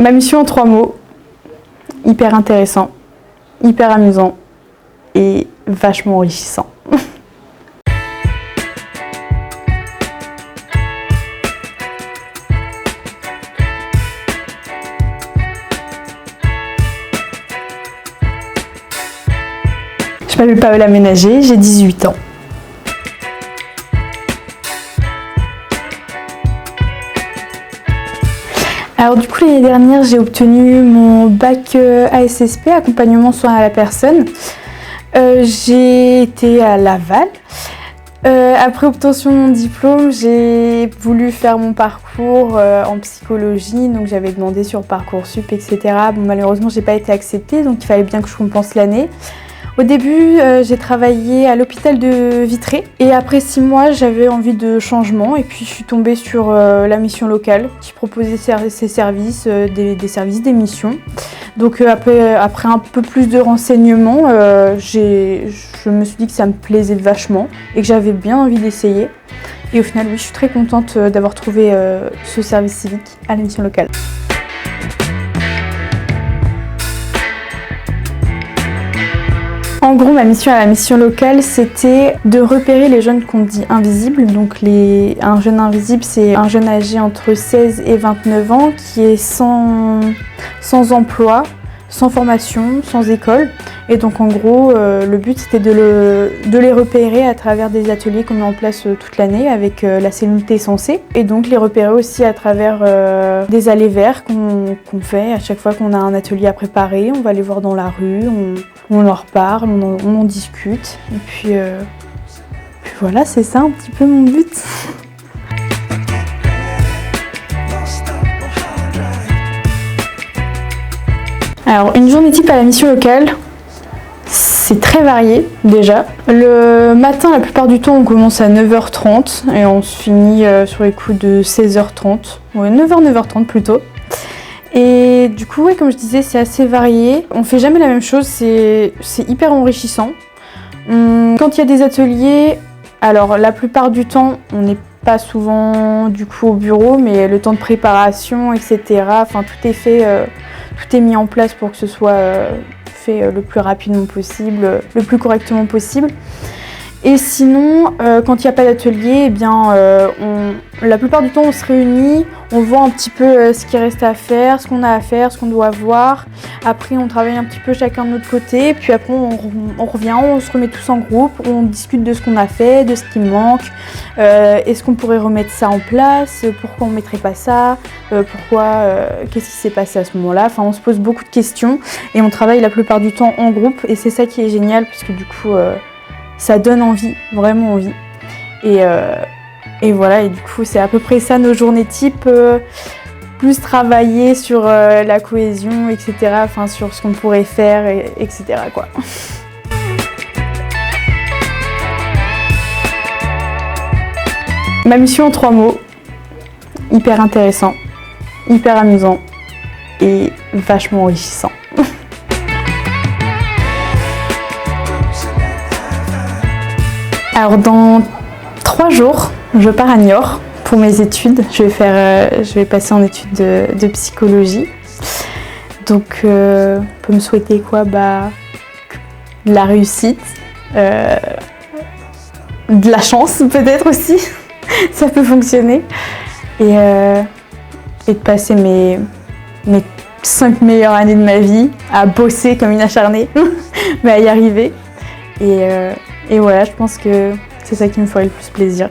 Ma mission en 3 mots, hyper intéressant, hyper amusant et vachement enrichissant. Je m'appelle Paola Ménager, j'ai 18 ans. Alors du coup l'année dernière j'ai obtenu mon bac ASSP, accompagnement soins à la personne. J'ai été à Laval. Après obtention de mon diplôme, j'ai voulu faire mon parcours en psychologie, donc j'avais demandé sur Parcoursup, etc. Bon, malheureusement j'ai pas été acceptée, donc il fallait bien que je compense l'année. Au début, j'ai travaillé à l'hôpital de Vitré et après 6 mois, j'avais envie de changement et puis je suis tombée sur la mission locale qui proposait ses services, des services d'émission. Donc après un peu plus de renseignements, je me suis dit que ça me plaisait vachement et que j'avais bien envie d'essayer. Et au final, oui, je suis très contente d'avoir trouvé ce service civique à la mission locale. En gros, ma mission à la mission locale, c'était de repérer les jeunes qu'on dit invisibles. Donc un jeune invisible, c'est un jeune âgé entre 16 et 29 ans qui est sans emploi, sans formation, sans école. Et donc en gros, le but c'était de les repérer à travers des ateliers qu'on met en place toute l'année avec la cellule T-Sensé. Et donc les repérer aussi à travers des allées verts qu'on fait à chaque fois qu'on a un atelier à préparer. On va les voir dans la rue, on leur parle, on en discute. Et puis voilà, c'est ça un petit peu mon but. Alors une journée type à la mission locale, c'est très varié déjà. Le matin, la plupart du temps, on commence à 9h30 et on se finit sur les coups de 16h30. Ouais, 9h plutôt. Et du coup, ouais, comme je disais, c'est assez varié. On fait jamais la même chose, c'est hyper enrichissant. Quand il y a des ateliers, alors la plupart du temps, on n'est pas souvent du coup au bureau, mais le temps de préparation, etc. Enfin, tout est fait, tout est mis en place pour que ce soit fait le plus rapidement possible, le plus correctement possible. Et sinon, quand il n'y a pas d'atelier, eh bien, la plupart du temps on se réunit, on voit un petit peu ce qui reste à faire, ce qu'on a à faire, ce qu'on doit voir. Après on travaille un petit peu chacun de notre côté, puis après on revient, on se remet tous en groupe, on discute de ce qu'on a fait, de ce qui manque, est-ce qu'on pourrait remettre ça en place, pourquoi on ne mettrait pas ça, qu'est-ce qui s'est passé à ce moment-là. Enfin on se pose beaucoup de questions et on travaille la plupart du temps en groupe et c'est ça qui est génial parce que du coup ça donne envie, vraiment envie. Et voilà, et du coup c'est à peu près ça nos journées type, plus travailler sur la cohésion, etc. Enfin sur ce qu'on pourrait faire, etc. quoi. Ma mission en 3 mots, hyper intéressant, hyper amusant et vachement enrichissant. Alors dans 3 jours, je pars à Niort pour mes études. Je vais passer en études de psychologie. Donc on peut me souhaiter quoi? De la réussite, de la chance peut-être aussi, ça peut fonctionner. Et de passer mes 5 meilleures années de ma vie à bosser comme une acharnée, mais à y arriver. Et voilà, je pense que c'est ça qui me ferait le plus plaisir.